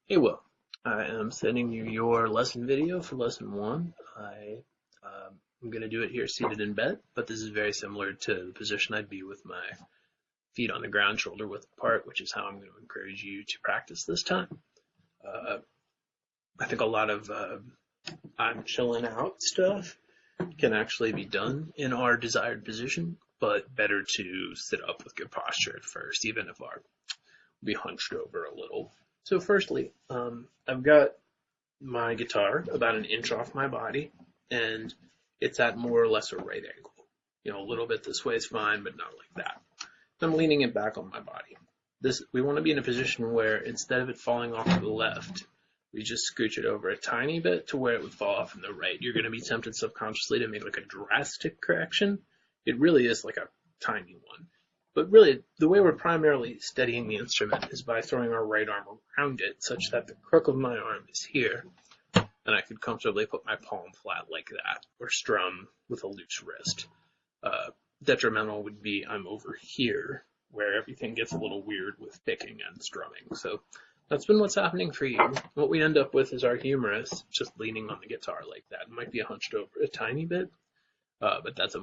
Hey Will, I am sending you your lesson video for lesson one. I'm going to do it here seated in bed, but this is very similar to the position I'd be with my feet on the ground, shoulder width apart, which is how I'm going to encourage you to practice this time. Uh, I think a lot of I'm chilling out stuff can actually be done in our desired position, but better to sit up with good posture at first, even if our be hunched over a little. So firstly, I've got my guitar about an inch off my body, and it's at more or less a right angle. You know, a little bit this way is fine, but not like that. I'm leaning it back on my body. We want to be in a position where instead of it falling off to the left, we just scooch it over a tiny bit to where it would fall off in the right. You're going to be tempted subconsciously to make like a drastic correction. It really is like a tiny one. But really, the way we're primarily steadying the instrument is by throwing our right arm around it, such that the crook of my arm is here, and I could comfortably put my palm flat like that, or strum with a loose wrist. Detrimental would be I'm over here, where everything gets a little weird with picking and strumming. So that's been what's happening for you. What we end up with is our humerus just leaning on the guitar like that. It might be hunched over a tiny bit, but that's a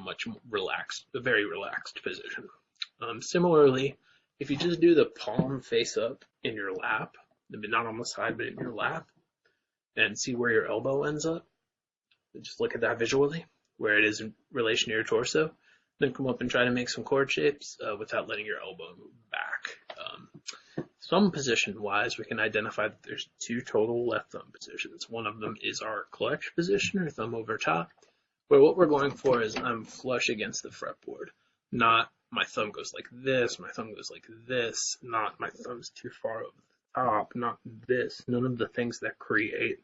very relaxed position. Similarly, if you just do the palm face up in your lap, not on the side, but in your lap, and see where your elbow ends up, just look at that visually, where it is in relation to your torso, then come up and try to make some chord shapes without letting your elbow move back. Some position-wise, we can identify that there's two total left thumb positions. One of them is our clutch position, or thumb over top, where what we're going for is I'm flush against the fretboard, not my thumb goes like this, my thumb goes like this, not my thumb's too far over the top, not this, none of the things that create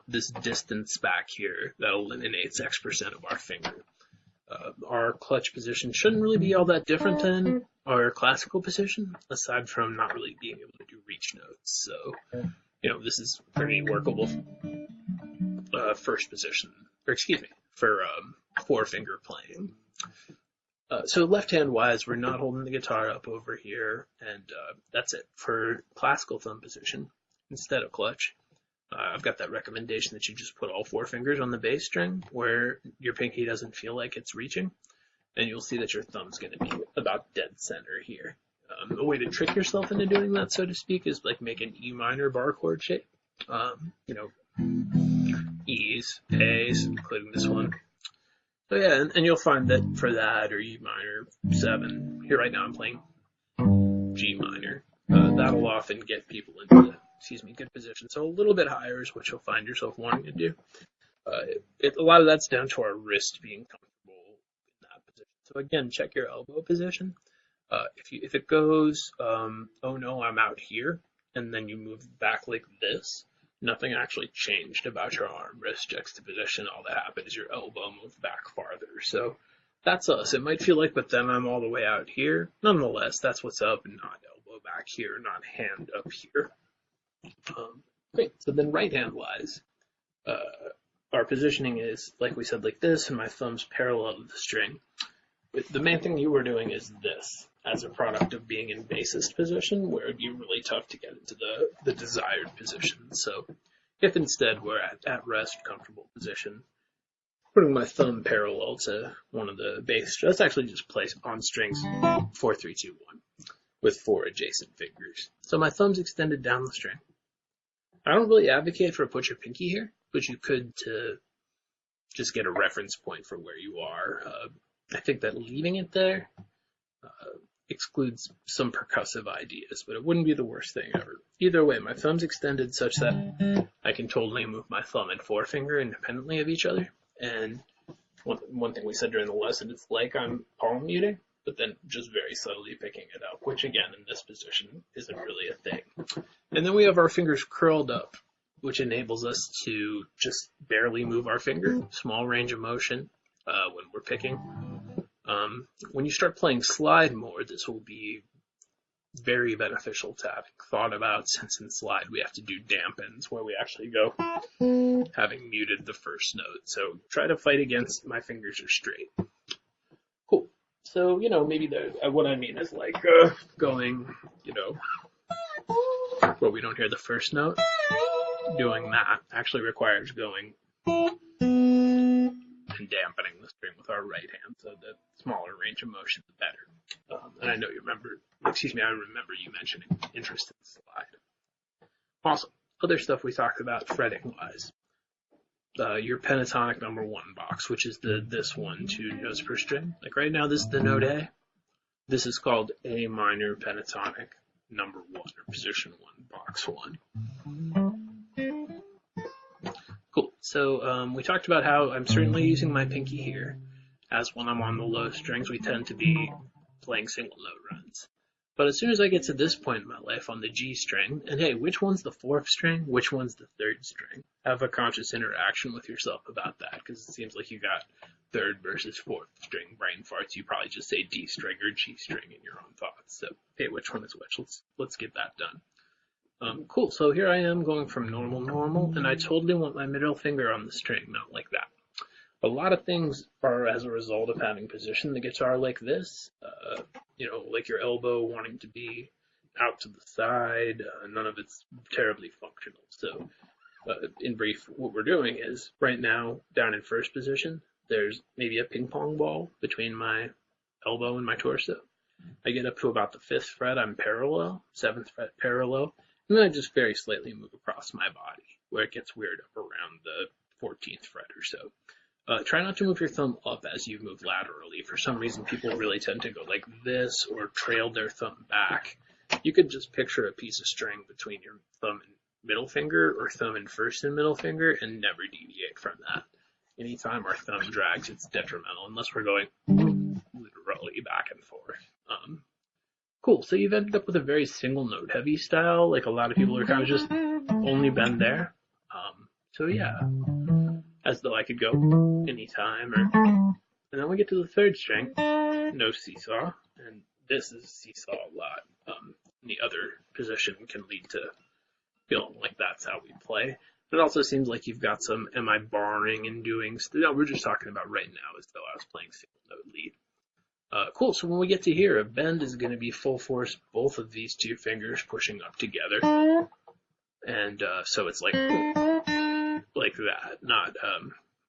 this distance back here that eliminates X% of our finger. Our clutch position shouldn't really be all that different than our classical position, aside from not really being able to do reach notes. So, this is pretty workable first position, for four finger playing. So left hand wise, we're not holding the guitar up over here, and that's it. For classical thumb position, instead of clutch, I've got that recommendation that you just put all four fingers on the bass string where your pinky doesn't feel like it's reaching, and you'll see that your thumb's going to be about dead center here. A way to trick yourself into doing that, so to speak, is like make an E minor bar chord shape. E's, A's, including this one. So yeah, and you'll find that for that, or E minor 7, here right now I'm playing G minor, that'll often get people into good position. So a little bit higher is what you'll find yourself wanting to do. A lot of that's down to our wrist being comfortable in that position. So again, check your elbow position. If it goes, oh no, I'm out here, and then you move back like this, nothing actually changed about your arm wrist juxtaposition. All that happened is your elbow moved back farther. So that's us. It might feel like, but then I'm all the way out here. Nonetheless, that's what's up, not elbow back here, not hand up here. Great. So then right hand wise, our positioning is, like we said, like this, and my thumb's parallel to the string. The main thing you were doing is this, as a product of being in bassist position, where it'd be really tough to get into the desired position. So if instead we're at rest, comfortable position, putting my thumb parallel to one of the bass, that's actually just placed on strings 4, 3, 2, 1 with 4 adjacent fingers. So my thumb's extended down the string. I don't really advocate for put your pinky here, but you could to just get a reference point for where you are. I think that leaving it there excludes some percussive ideas, but it wouldn't be the worst thing ever. Either way, my thumb's extended such that I can totally move my thumb and forefinger independently of each other. And one thing we said during the lesson, it's like I'm palm muting, but then just very subtly picking it up, which again, in this position, isn't really a thing. And then we have our fingers curled up, which enables us to just barely move our finger, small range of motion when we're picking. When you start playing slide more, this will be very beneficial to having thought about, since in slide we have to do dampens where we actually go having muted the first note. So try to fight against my fingers are straight. Cool. So, maybe what I mean is like going, where we don't hear the first note, doing that actually requires going and dampening the string with our right hand, so the smaller range of motion, the better. And I know you remember, I remember you mentioning interest in slide. Awesome. Other stuff we talked about fretting-wise. Your pentatonic number 1 box, which is this 1, 2 notes per string. Like right now, this is the note A. This is called A minor pentatonic number 1, or position 1, box 1. Cool. So we talked about how I'm certainly using my pinky here, as when I'm on the low strings, we tend to be playing single note runs. But as soon as I get to this point in my life on the G string, and hey, which one's the 4th string? Which one's the 3rd string? Have a conscious interaction with yourself about that, because it seems like you got 3rd versus 4th string brain farts. You probably just say D string or G string in your own thoughts. So, hey, which one is which? Let's get that done. Cool, so here I am going from normal, and I totally want my middle finger on the string, not like that. A lot of things are as a result of having positioned the guitar like this, like your elbow wanting to be out to the side. None of it's terribly functional. So in brief, what we're doing is right now down in 1st position, there's maybe a ping pong ball between my elbow and my torso. I get up to about the 5th fret, I'm parallel, 7th fret parallel, and then I just very slightly move across my body where it gets weird up around the 14th fret or so. Try not to move your thumb up as you move laterally. For some reason, people really tend to go like this or trail their thumb back. You could just picture a piece of string between your thumb and middle finger, or thumb and 1st and middle finger, and never deviate from that. Anytime our thumb drags, it's detrimental, unless we're going literally back and forth. Cool, so you've ended up with a very single note heavy style, like a lot of people are kind of just only bend there. So yeah, as though I could go anytime, and then we get to the 3rd string, no seesaw, and this is seesaw a lot. The other position can lead to feeling like that's how we play. It also seems like you've got some, am I barring and doing, no, we're just talking about right now as though I was playing single note lead. Cool, so when we get to here, a bend is going to be full force, both of these 2 fingers pushing up together. And so it's like that, not,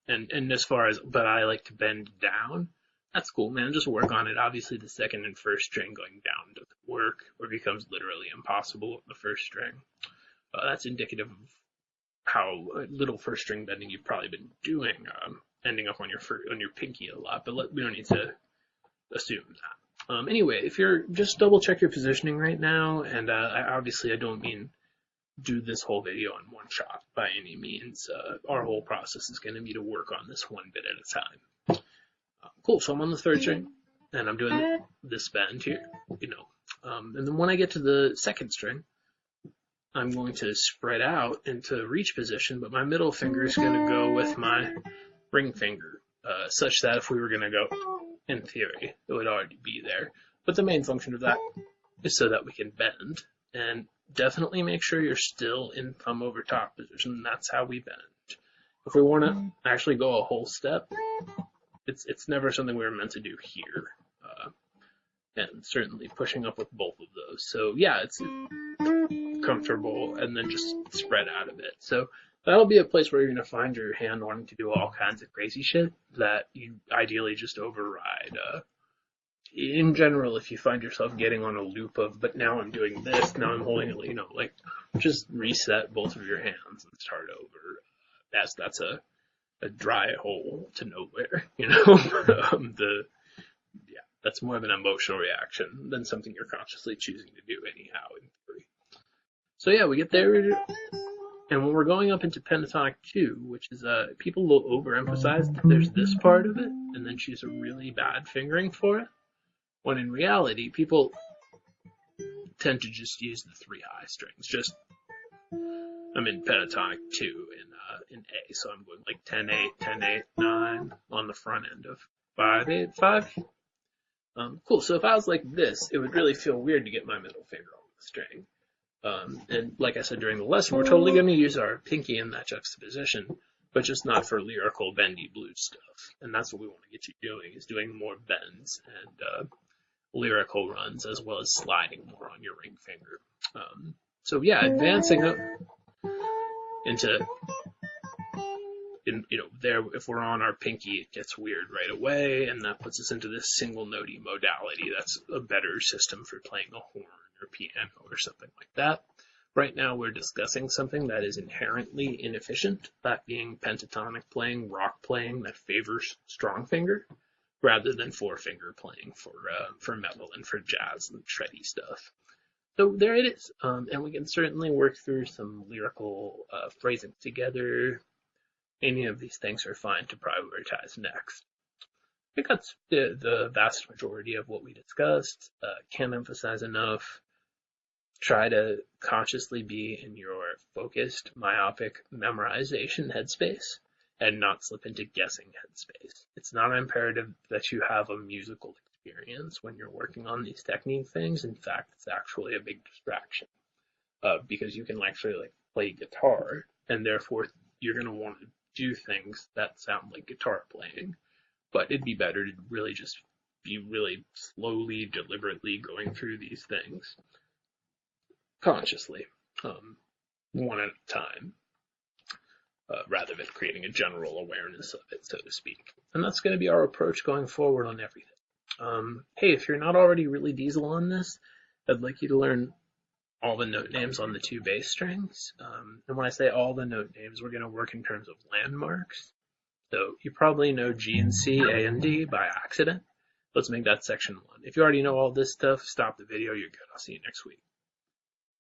and as far as, but I like to bend down. That's cool, man, just work on it. Obviously the 2nd and 1st string going down doesn't work, or becomes literally impossible with the 1st string. That's indicative of how little 1st string bending you've probably been doing, ending up on your pinky a lot, but we don't need to assume that. Anyway, if you're, just double check your positioning right now, and obviously I don't mean do this whole video in one shot by any means. Our whole process is going to be to work on this one bit at a time. Cool, so I'm on the 3rd string, and I'm doing this bend here, and then when I get to the 2nd string, I'm going to spread out into reach position, but my middle finger is going to go with my ring finger, such that if we were going to go, in theory, it would already be there. But the main function of that is so that we can bend, and definitely make sure you're still in thumb over top position. That's how we bend. If we want to actually go a whole step, it's never something we were meant to do here. And certainly pushing up with both of those. So yeah, it's comfortable, and then just spread out a bit. So that'll be a place where you're going to find your hand wanting to do all kinds of crazy shit that you ideally just override. In general, if you find yourself getting on a loop of, but now I'm doing this, now I'm holding it, just reset both of your hands and start over. That's a dry hole to nowhere, that's more of an emotional reaction than something you're consciously choosing to do anyhow in theory. So yeah, we get there, and when we're going up into pentatonic 2, which is, people will overemphasize that there's this part of it, and then choose a really bad fingering for it, when in reality, people tend to just use the 3 high strings. I'm in pentatonic 2 in A, so I'm going like 10-8, 10-8, 9 on the front end of 5-8, 5. Cool, so if I was like this, it would really feel weird to get my middle finger on the string. And like I said during the lesson, we're totally going to use our pinky in that juxtaposition, but just not for lyrical bendy blues stuff. And that's what we want to get you doing, is doing more bends and lyrical runs, as well as sliding more on your ring finger. So yeah, advancing up into, there, if we're on our pinky, it gets weird right away, and that puts us into this single notey modality. That's a better system for playing a horn or piano or something like that. Right now we're discussing something that is inherently inefficient, that being pentatonic playing, rock playing that favors strong finger, rather than four finger playing for metal and for jazz and shreddy stuff. So there it is, and we can certainly work through some lyrical phrasing together. Any of these things are fine to prioritize next. I think that's the vast majority of what we discussed. Can't emphasize enough. Try to consciously be in your focused, myopic memorization headspace and not slip into guessing headspace. It's not imperative that you have a musical experience when you're working on these technique things. In fact, it's actually a big distraction because you can actually play guitar, and therefore you're going to want to do things that sound like guitar playing. But it'd be better to really just be really slowly, deliberately going through these things consciously, one at a time, rather than creating a general awareness of it, so to speak. And that's going to be our approach going forward on everything. Hey, if you're not already really diesel on this, I'd like you to learn all the note names on the two bass strings. And when I say all the note names, we're going to work in terms of landmarks. So you probably know G and C, A and D by accident. Let's make that section 1. If you already know all this stuff, stop the video. You're good. I'll see you next week.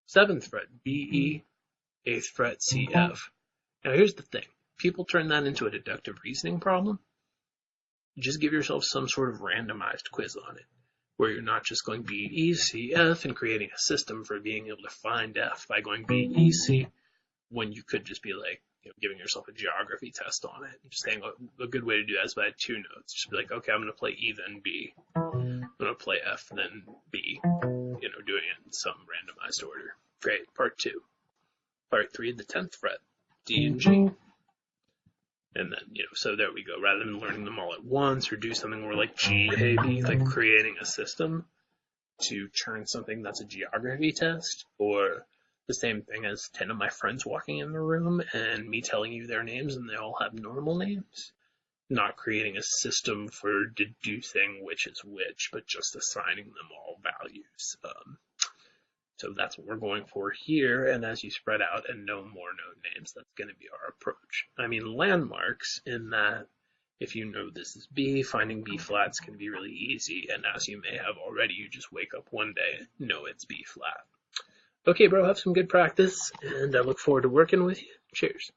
7th fret, B, E. 8th fret, C, F. Now here's the thing. People turn that into a deductive reasoning problem. Just give yourself some sort of randomized quiz on it, where you're not just going B, E, C, F and creating a system for being able to find F by going B, E, C, when you could just be giving yourself a geography test on it. Just saying a good way to do that is by 2 notes. Just be like, okay, I'm going to play E, then B. I'm going to play F, then B. Doing it in some randomized order. Great. Part 2. Part 3, the 10th fret, D and G. And then, so there we go. Rather than learning them all at once or do something more like G, A, B, like creating a system to turn something that's a geography test, or the same thing as 10 of my friends walking in the room and me telling you their names and they all have normal names. Not creating a system for deducing which is which, but just assigning them all values. So that's what we're going for here, and as you spread out and know more note names, that's going to be our approach. I mean landmarks in that if you know this is B, finding B flats can be really easy, and as you may have already, you just wake up one day and know it's B flat. Okay, bro, have some good practice, and I look forward to working with you. Cheers.